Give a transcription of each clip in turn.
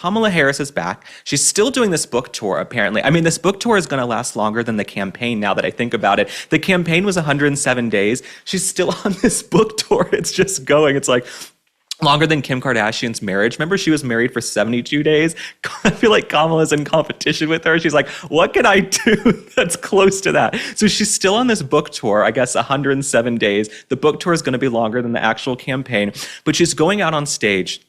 Kamala Harris is back. She's still doing this book tour, apparently. I mean, this book tour is going to last longer than the campaign now that I think about it. The campaign was 107 days. She's still on this book tour. It's just going. It's like longer than Kim Kardashian's marriage. Remember, she was married for 72 days? I feel like Kamala's in competition with her. She's like, what can I do that's close to that? So she's still on this book tour, I guess 107 days. The book tour is going to be longer than the actual campaign, but she's going out on stage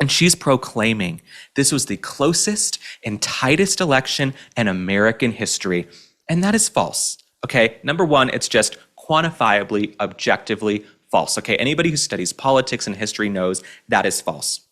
and she's proclaiming this was the closest and tightest election in American history. And that is false. Okay, number one, it's just quantifiably, objectively false. Okay, anybody who studies politics and history knows that is false.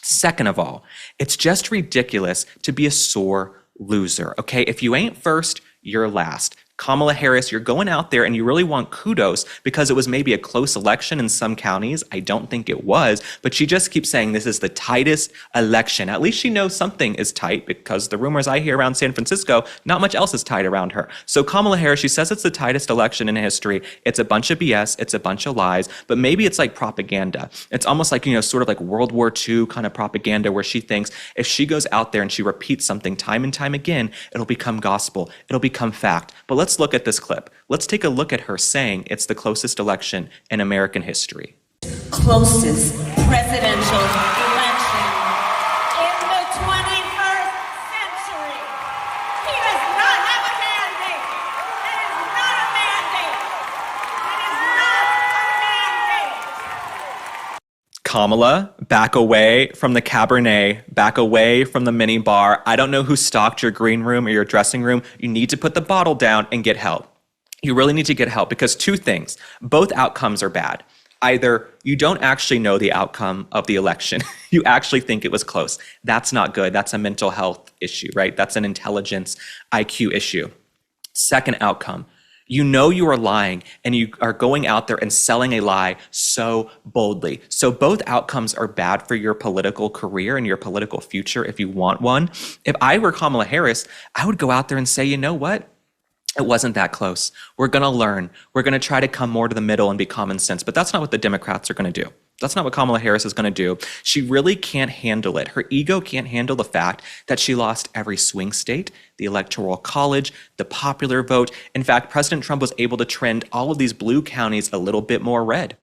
Second of all, it's just ridiculous to be a sore loser. Okay, if you ain't first, you're last. Kamala Harris, you're going out there and you really want kudos because it was maybe a close election in some counties. I don't think it was, but she just keeps saying this is the tightest election. At least she knows something is tight because the rumors I hear around San Francisco, not much else is tight around her. So Kamala Harris, she says it's the tightest election in history. It's a bunch of BS. It's a bunch of lies, but maybe it's like propaganda. It's almost like, sort of like World War II kind of propaganda where she thinks if she goes out there and she repeats something time and time again, it'll become gospel. It'll become fact. But let's look at this clip. Let's take a look at her saying it's the closest election in American history. Closest presidential election in the 21st century. He does not have a mandate. It is not a mandate. It is not a mandate. Kamala, back away from the Cabernet, back away from the mini bar. I don't know who stocked your green room or your dressing room. You need to put the bottle down and get help. You really need to get help because two things, both outcomes are bad. Either you don't actually know the outcome of the election. You actually think it was close. That's not good. That's a mental health issue, right? That's an intelligence IQ issue. Second outcome, you know you are lying and you are going out there and selling a lie so boldly. So both outcomes are bad for your political career and your political future if you want one. If I were Kamala Harris, I would go out there and say, you know what? It wasn't that close. We're going to learn. We're going to try to come more to the middle and be common sense. But that's not what the Democrats are going to do. That's not what Kamala Harris is going to do. She really can't handle it. Her ego can't handle the fact that she lost every swing state, the Electoral College, the popular vote. In fact, President Trump was able to trend all of these blue counties a little bit more red.